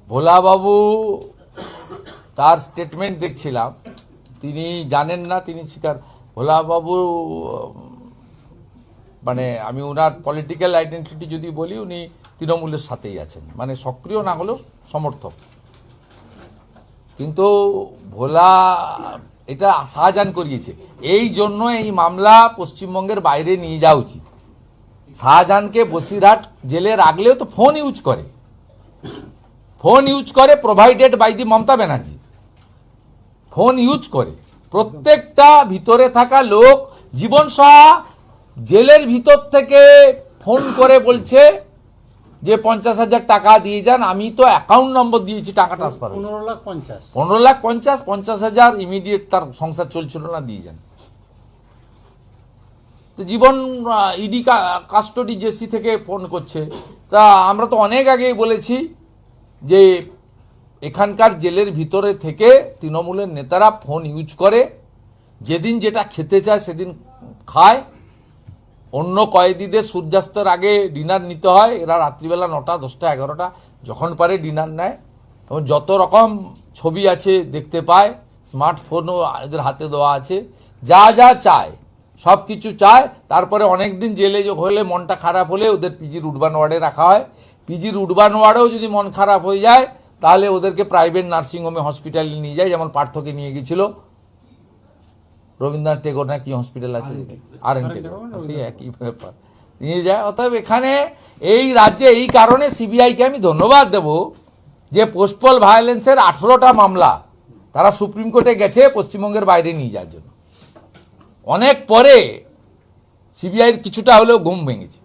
ভোলাবাবু তার স্টেটমেন্ট দেখছিলাম, তিনি জানেন না, তিনি স্বীকার। ভোলাবাবু মানে আমি ওনার পলিটিক্যাল আইডেন্টিটি যদি বলি, উনি তৃণমূলের সাথেই আছেন, মানে সক্রিয় না হলেও সমর্থক। কিন্তু ভোলা এটা শাহজাহান করিয়েছে, এই জন্য এই মামলা পশ্চিমবঙ্গের বাইরে নিয়ে যাওয়া উচিত। শাহজাহানকে বসিরহাট জেলে রাখলেও তো ফোন ইউজ করে, provided by the Mamata Banerjee. Phone use করে প্রত্যেকটা ভিতরে থাকা লোক। জীবন সাহা জেলের ভিতর থেকে ফোন করে বলছে যে 50,000 টাকা দিয়ে যান, আমি তো অ্যাকাউন্ট নম্বর দিয়েছি, টাকা ট্রান্সফার 15,50,000 50,000 ইমিডিয়েট, তার সংসার চলছিল না, দিয়ে যান। তো জীবন ইডি কাস্টডি জেসি থেকে ফোন করছে। তা আমরা তো অনেক আগেই বলেছি যে এখানকার জেলের ভিতরে থেকে তৃণমূলের নেতারা ফোন ইউজ করে, যেদিন যেটা খেতে চায় সেদিন খায়। অন্য কয়েদিদের সূর্যাস্তের আগে ডিনার নিতে হয়, এরা রাত্রিবেলা 9টা 10টা 11টা যখন পারে ডিনার নেয়। এবং যত রকম ছবি আছে দেখতে পায়, স্মার্টফোনও এদের হাতে দেওয়া আছে, যা যা চায় সব কিছু চায়। তারপরে অনেক দিন জেলে হলে, মনটা খারাপ হলে ওদের পিজির উডবান ওয়ার্ডে রাখা হয়। পিজির উডবান ওয়ার্ডেও যদি মন খারাপ হয়ে যায় তাহলে ওদেরকে প্রাইভেট নার্সিংহোমে হসপিটালে নিয়ে যায়, যেমন পার্থকে নিয়ে গেছিল রবীন্দ্রনাথ টেগোর না কি হসপিটাল আছে, আর.এন. টেগোর, সেই একই ব্যাপার নিয়ে যায়। অতএব এখানে এই রাজ্যে এই কারণে সিবিআইকে আমি ধন্যবাদ দেব যে পোস্টপল ভায়োলেন্সের 18টা মামলা তারা সুপ্রিম কোর্টে গেছে পশ্চিমবঙ্গের বাইরে নিয়ে যাওয়ার জন্য। অনেক পরে সিবিআইয়ের কিছুটা হলেও ঘুম ভেঙেছে।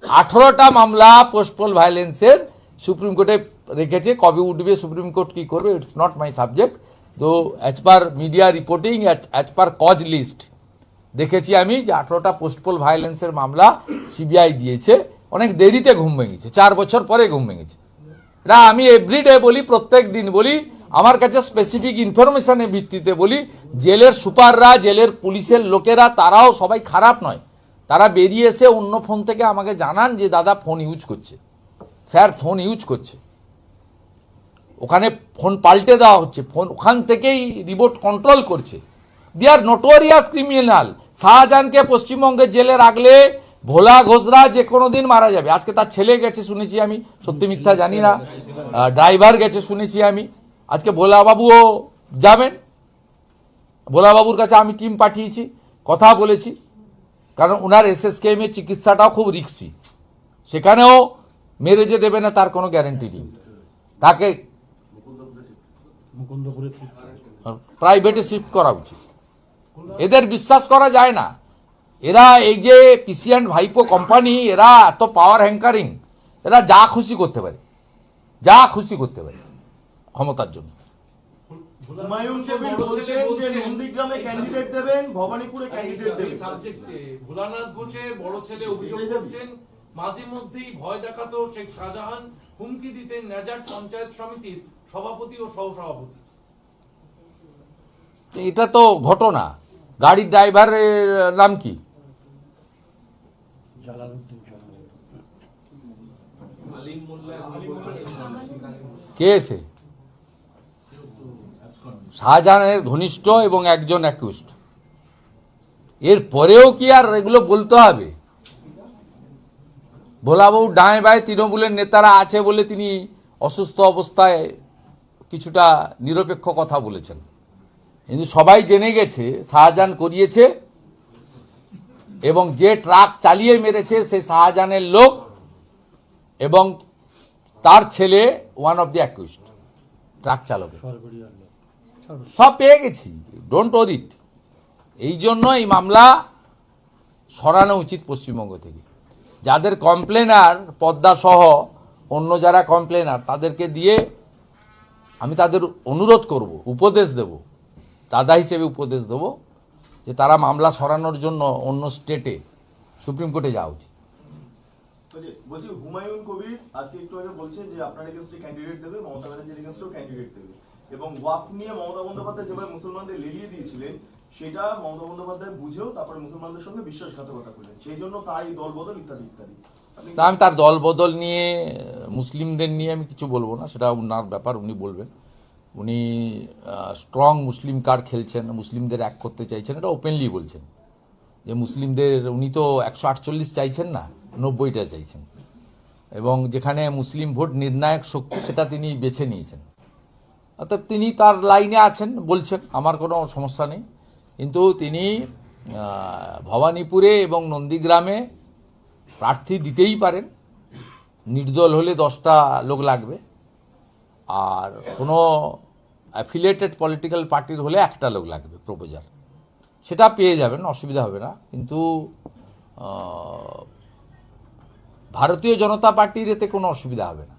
18টা মামলা পোস্টপল ভায়োলেন্সের সুপ্রিম কোর্টে রেখেছে। কবে উঠবে সুপ্রিম কোর্ট কি করবে, ইটস নট মাই সাবজেক্ট। তো as per media reporting, as per cause list দেখেছি আমি যে 18টা পোস্টপল ভায়োলেন্সের মামলা সিবিআই দিয়েছে। অনেক দেরিতে ঘুম ভেঙেছে, 4 বছর পরে ঘুম ভেঙেছে। এটা আমি এভরিডে বলি, প্রত্যেক দিন বলি, আমার কাছে স্পেসিফিক ইনফরমেশনের ভিত্তিতে বলি। জেলের সুপাররা, জেলের পুলিশের লোকেরা, তারাও সবাই খারাপ নয়। তারা বেরিয়ে এসে অন্য ফোন থেকে আমাকে জানান যে দাদা ফোন ইউজ করছে, স্যার ফোন ইউজ করছে, ওখানে ফোন পাল্টে দেওয়া হচ্ছে, ফোন ওখান থেকেই রিমোট কন্ট্রোল করছে। দে আর নোটোরিয়াস ক্রিমিনাল। শাহজাহানকে পশ্চিমবঙ্গের জেলে রাখলে ভোলা ঘোষরা যে কোনো দিন মারা যাবে। আজকে তার ছেলে গেছে শুনেছি আমি, সত্যি মিথ্যা জানি না, ড্রাইভার গেছে শুনেছি আমি। আজকে ভোলাবাবুও যাবেন। ভোলাবাবুর কাছে আমি টিম পাঠিয়েছি, কথা বলেছি, কারণ ওনার SSKM এর চিকিৎসাটাও খুব রিস্কি। সেখানেও মেরে যে দেবে না তার কোনো গ্যারেন্টি নেই। তাকে প্রাইভেটে শিফট করা উচিত। এদের বিশ্বাস করা যায় না। এরা এই যে পিসিএন্ড ভাইপো কোম্পানি, এরা এত পাওয়ার হ্যাঙ্কারিং, এরা যা খুশি করতে পারে, যা খুশি করতে পারে ক্ষমতার জন্য। হুমায়ুন কবির বলছেন যে নন্দীগ্রামে ক্যান্ডিডেট দেবেন, ভবানীপুরে ক্যান্ডিডেট দেবেন। সাবজেক্টে ভোলানাথ ঘোষের বড় ছেলে অভিযোগ করছেন মাঝে মধ্যেই ভয় দেখাতো শেখ শাহজাহান, হুমকি দিতেন নেজাট পঞ্চায়েত সমিতির সভাপতি ও সহসভাপতি। এটা তো ঘটনা। গাড়ির ড্রাইভারের নাম কি? কে সে? শাহজাহানের ঘনিষ্ঠ এবং একজন অ্যাকিউজড। এর পরেও কি আর এগুলো বলতে হবে? ভোলাবাবু ডাঁয়ে বাঁয়ে তৃণমূলের নেতারা আছে বলে তিনি অসুস্থ অবস্থায় কিছুটা নিরপেক্ষ কথা বলেছেন, কিন্তু সবাই জেনে গেছে শাহজাহান করিয়েছে এবং যে ট্রাক চালিয়ে মেরেছে সে শাহজাহানের লোক এবং তার ছেলে one of the accused, truck চালক। সব পেয়ে গেছি, ডোন্ট ওরিট। এই জন্য এই মামলা সরানো উচিত পশ্চিমবঙ্গ থেকে। যাদের কমপ্লেনার, পদ্মা সহ অন্য যারা কমপ্লেনার, তাদেরকে দিয়ে আমি তাদের অনুরোধ করব, উপদেশ দেব, দাদা হিসেবে উপদেশ দেব যে তারা মামলা সরানোর জন্য অন্য স্টেটে সুপ্রিম কোর্টে যাওয়া উচিত। বলছি হুমায়ুন কবির আজকে একটু আগে বলছে যে আপনার এগেইনস্টে ক্যান্ডিডেট দেবে, মমতা ব্যানার্জির এগেইনস্টেও ক্যান্ডিডেট দেবে, এবং ওয়াকফ নিয়ে মমতা বন্দ্যোপাধ্যায় যেভাবে মুসলমানদের লেলিয়ে দিয়েছিলেন সেটা মমতা বন্দ্যোপাধ্যায় বুঝেও তারপরে মুসলমানদের সঙ্গে বিশ্বাসঘাতকতা করলেন, সেই জন্য তার এই দলবদল ইত্যাদি ইত্যাদি। তা আমি তার দল বদল নিয়ে মুসলিমদের নিয়ে আমি কিছু বলবো না, সেটা ওনার ব্যাপার, উনি বলবেন। উনি স্ট্রং মুসলিম কার্ড খেলছেন, মুসলিমদের এক করতে চাইছেন, এটা ওপেনলি বলছেন যে মুসলিমদের, উনি তো 148 চাইছেন না, 90টা চাইছেন, এবং যেখানে মুসলিম ভোট নির্ণায়ক শক্তি সেটা তিনি বেছে নিয়েছেন। অর্থাৎ তিনি তার লাইনে আছেন, বলছেন, আমার কোনো সমস্যা নেই। কিন্তু তিনি ভবানীপুরে এবং নন্দীগ্রামে প্রার্থী দিতেই পারেন, নির্দল হলে 10টা লোক লাগবে, আর কোনো অ্যাফিলিয়েটেড পলিটিক্যাল পার্টির হলে 1টা লোক লাগবে প্রপোজার, সেটা পেয়ে যাবেন, অসুবিধা হবে না। কিন্তু ভারতীয় জনতা পার্টির এতে কোনো অসুবিধা হবে না,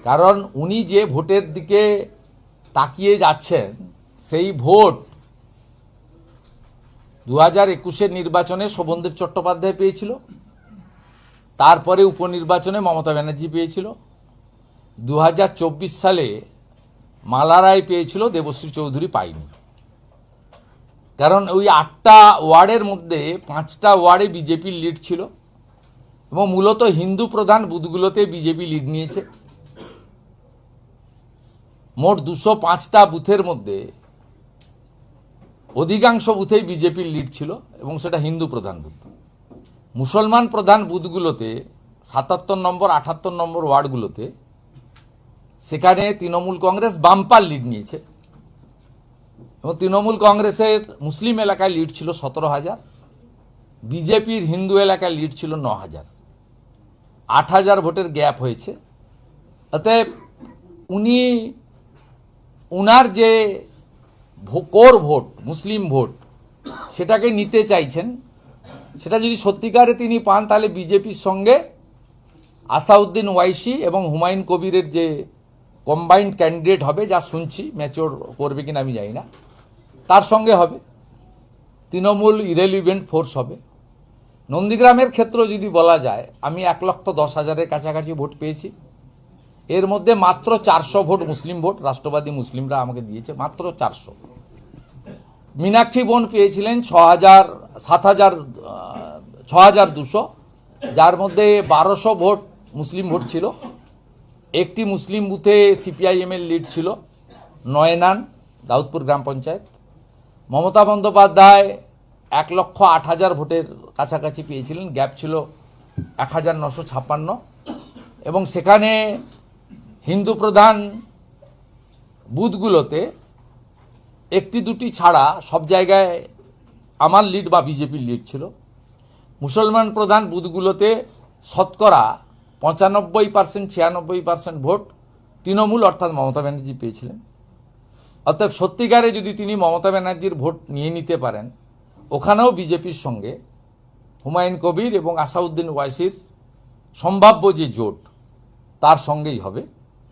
কারণ উনি যে ভোটের দিকে তাকিয়ে যাচ্ছেন সেই ভোট 2021-এর নির্বাচনে শোভনদেব চট্টোপাধ্যায় পেয়েছিল, তারপরে উপনির্বাচনে মমতা ব্যানার্জি পেয়েছিল, 2024 সালে মালা রায় পেয়েছিল, দেবশ্রী চৌধুরী পায়নি। কারণ ওই 8টা ওয়ার্ডের মধ্যে 5টা ওয়ার্ডে বিজেপির লিড ছিল, এবং মূলত হিন্দু প্রধান বুথগুলোতে বিজেপি লিড নিয়েছে। মোট 205টা বুথের মধ্যে অধিকাংশ বুথেই বিজেপির লিড ছিল, এবং সেটা হিন্দু প্রধান বুথ। মুসলমান প্রধান বুথগুলোতে 77 নম্বর 78 নম্বর ওয়ার্ডগুলোতে সেখানে তৃণমূল কংগ্রেস বাম্পার লিড নিয়েছে, এবং তৃণমূল কংগ্রেসের মুসলিম এলাকায় লিড ছিল 17,000, বিজেপির হিন্দু এলাকায় লিড ছিল 9,000, 8,000 ভোটের গ্যাপ হয়েছে। অতএব উনি উনার যে কোর ভোট, মুসলিম ভোট, সেটাকে নিতে চাইছেন। সেটা যদি সত্যিকারে তিনি পান, তাহলে বিজেপির সঙ্গে আসাউদ্দিন ওয়াইসি এবং হুমায়ুন কবিরের যে কম্বাইন্ড ক্যান্ডিডেট হবে, যা শুনছি, ম্যাচিওর করবে কিনা আমি জানি না, তার সঙ্গে হবে। তৃণমূল ইরেলিভেন্ট ফোর্স হবে। নন্দীগ্রামের ক্ষেত্রে যদি বলা যায়, আমি 1,10,000-এর কাছাকাছি ভোট পেয়েছি, এর মধ্যে মাত্র 400 ভোট মুসলিম ভোট, রাষ্ট্রবাদী মুসলিমরা আমাকে দিয়েছে, মাত্র 400। মীনাক্ষী বোন পেয়েছিলেন 6,200, যার মধ্যে 1200 ভোট মুসলিম ভোট ছিল। একটি মুসলিম বুথে সিপিআইএমের লিড ছিল, নয়নান, দাউদপুর গ্রাম পঞ্চায়েত। মমতা বন্দ্যোপাধ্যায় 1,08,000 ভোটের কাছাকাছি পেয়েছিলেন, গ্যাপ ছিল 1,956, এবং সেখানে হিন্দু প্রধান বুথগুলোতে একটি দুটি ছাড়া সব জায়গায় আমার লিড বা বিজেপির লিড ছিল। মুসলমান প্রধান বুথগুলোতে শতকরা 95% 96% ভোট তৃণমূল অর্থাৎ মমতা ব্যানার্জি পেয়েছিলেন। অর্থাৎ সত্যিকারে যদি তিনি মমতা ব্যানার্জির ভোট নিয়ে নিতে পারেন, ওখানেও বিজেপির সঙ্গে হুমায়ুন কবির এবং আসাউদ্দিন ওয়াইসির সম্ভাব্য যে জোট, তার সঙ্গেই হবে।